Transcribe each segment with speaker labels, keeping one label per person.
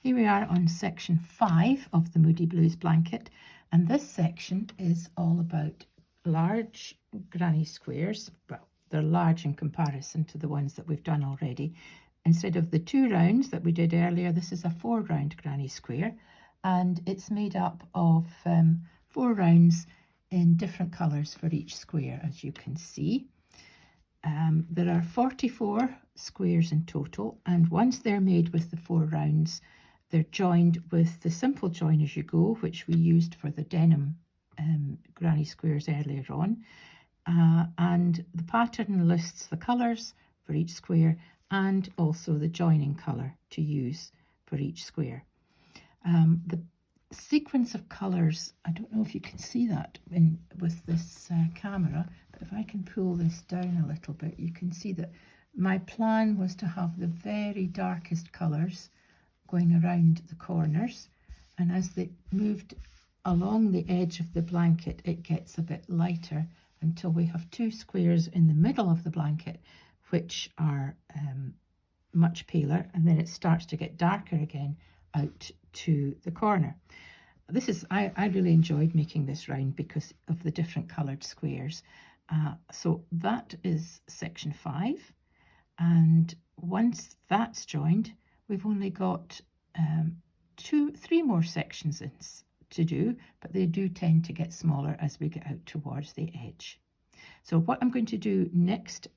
Speaker 1: Here we are on section 5 of the Moody Blues blanket, and this section is all about large granny squares. Well, they're large in comparison to the ones that we've done already. Instead of the 2 rounds that we did earlier, this is a 4 round granny square, and it's made up of 4 rounds in different colours for each square, as you can see. There are 44 squares in total, and once they're made with the 4 rounds, they're joined with the simple join as you go, which we used for the denim granny squares earlier on. And the pattern lists the colours for each square and also the joining colour to use for each square. The sequence of colours, I don't know if you can see that with this camera, but if I can pull this down a little bit, you can see that my plan was to have the very darkest colours going around the corners, and as they moved along the edge of the blanket, it gets a bit lighter until we have 2 squares in the middle of the blanket which are much paler, and then it starts to get darker again out to the corner. I really enjoyed making this round because of the different coloured squares. So that is section 5, and once that's joined, we've only got 3 more sections to do, but they do tend to get smaller as we get out towards the edge. So what I'm going to do next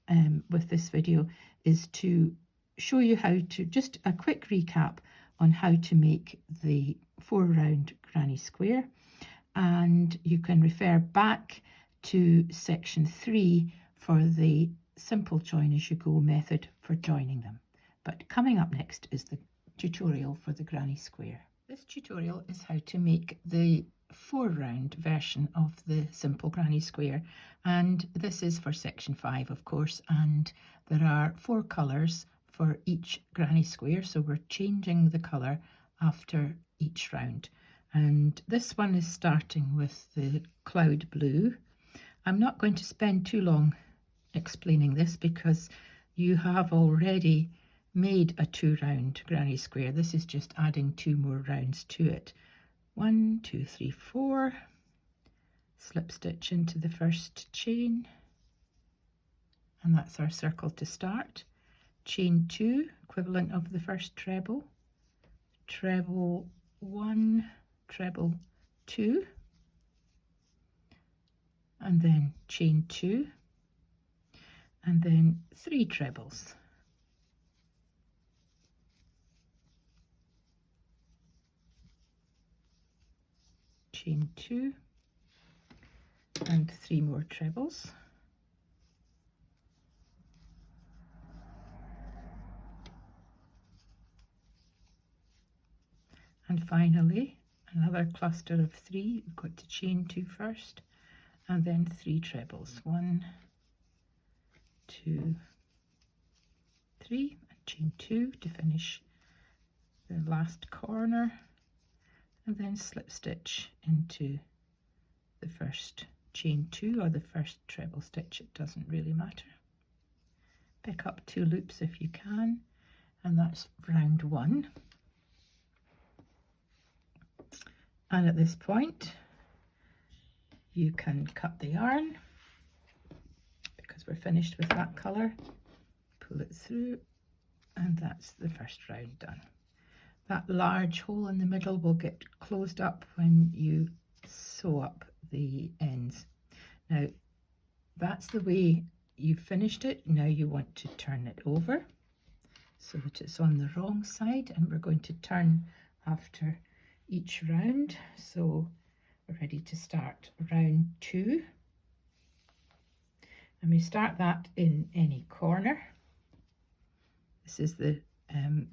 Speaker 1: with this video is to show you how to, just a quick recap on how to make the 4 round granny square, and you can refer back to section 3 for the simple join as you go method for joining them. But coming up next is the tutorial for the granny square. This tutorial is how to make the 4 round version of the simple granny square, and this is for section 5 of course, and there are 4 colours for each granny square, so we're changing the colour after each round. And this one is starting with the cloud blue. I'm not going to spend too long explaining this because you have already made a 2 round granny square. This is just adding 2 more rounds to it. 1, 2, 3, 4, slip stitch into the first chain, and that's our circle to start. Chain 2, equivalent of the first treble, treble 1, treble 2, and then chain 2, and then 3 trebles. Chain 2 and 3 more trebles, and finally another cluster of 3. We've got to chain 2 first and then 3 trebles, 1, 2, 3, and chain 2 to finish the last corner, and then slip stitch into the first chain 2 or the first treble stitch, it doesn't really matter. Pick up 2 loops if you can, and that's round 1. And at this point you can cut the yarn because we're finished with that colour. Pull it through, and that's the first round done. That large hole in the middle will get closed up when you sew up the ends. Now that's the way you've finished it. Now you want to turn it over so that it's on the wrong side, and we're going to turn after each round. So we're ready to start round 2, and we start that in any corner. This is the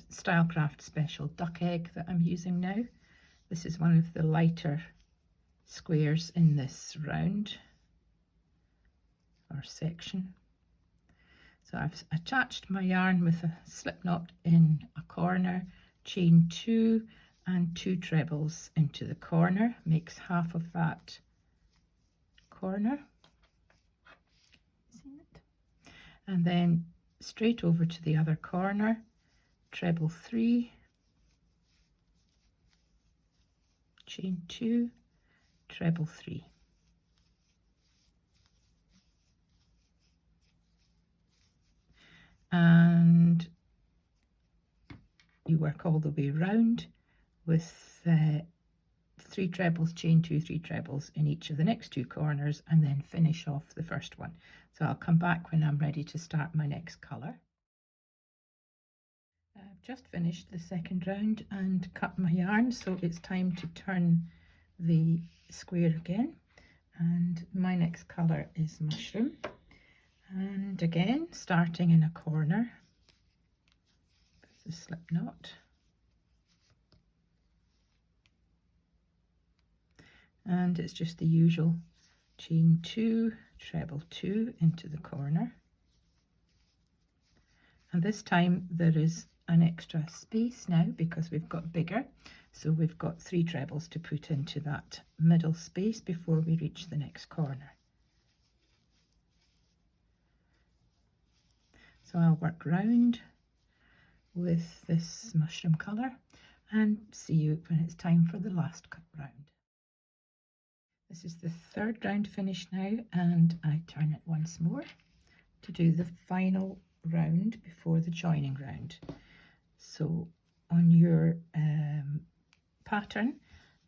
Speaker 1: Stylecraft Special Duck Egg that I'm using now. This is one of the lighter squares in this round or section. So I've attached my yarn with a slip knot in a corner, chain 2 and 2 trebles into the corner, makes half of that corner. See it? And then straight over to the other corner, treble 3, chain 2, treble 3. And you work all the way round with 3 trebles, chain 2, 3 trebles in each of the next 2 corners, and then finish off the first one. So I'll come back when I'm ready to start my next colour. I've just finished the second round and cut my yarn, so it's time to turn the square again. And my next colour is mushroom. And again, starting in a corner, there's a slip knot. And it's just the usual chain 2, treble 2 into the corner. And this time there is an extra space now because we've got bigger. So we've got 3 trebles to put into that middle space before we reach the next corner. So I'll work round with this mushroom colour and see you when it's time for the last round. This is the third round finished now, and I turn it once more to do the final round before the joining round. So on your pattern,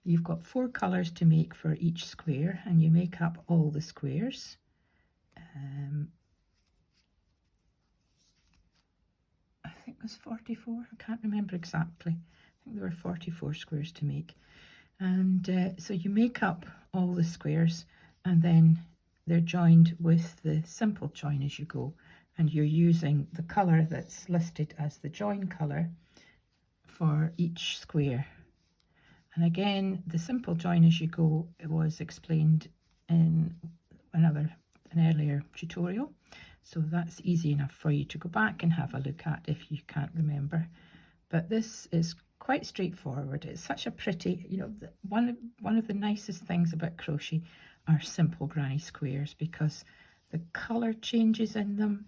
Speaker 1: you've got 4 colours to make for each square, and you make up all the squares. I think it was 44, I can't remember exactly. I think there were 44 squares to make. And so you make up all the squares, and then they're joined with the simple join as you go, and you're using the colour that's listed as the join colour for each square. And again, the simple join as you go was explained in an earlier tutorial, so that's easy enough for you to go back and have a look at if you can't remember. But this is quite straightforward. It's such a pretty, you know, one of the nicest things about crochet are simple granny squares, because the colour changes in them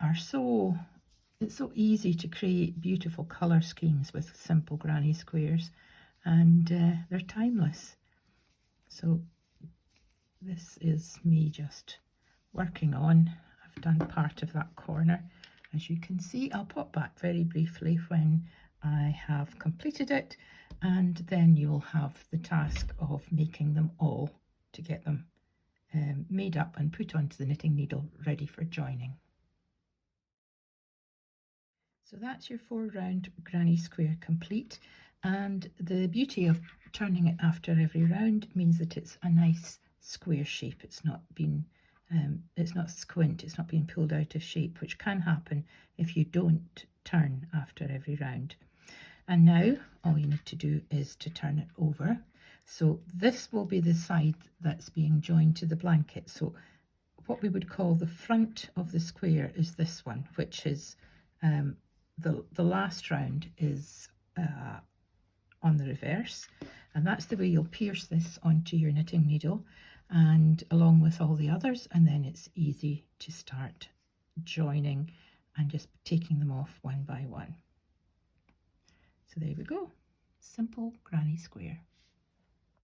Speaker 1: are so, it's so easy to create beautiful colour schemes with simple granny squares, and they're timeless. So this is me just working on. I've done part of that corner. As you can see, I'll pop back very briefly when I have completed it, and then you'll have the task of making them all to get them made up and put onto the knitting needle ready for joining. So that's your 4 round granny square complete, and the beauty of turning it after every round means that it's a nice square shape. It's not squint, it's not being pulled out of shape, which can happen if you don't turn after every round. And now all you need to do is to turn it over. So this will be the side that's being joined to the blanket. So what we would call the front of the square is this one, which is the last round is on the reverse, and that's the way you'll pierce this onto your knitting needle, and along with all the others, and then it's easy to start joining and just taking them off one by one. So there we go, simple granny square.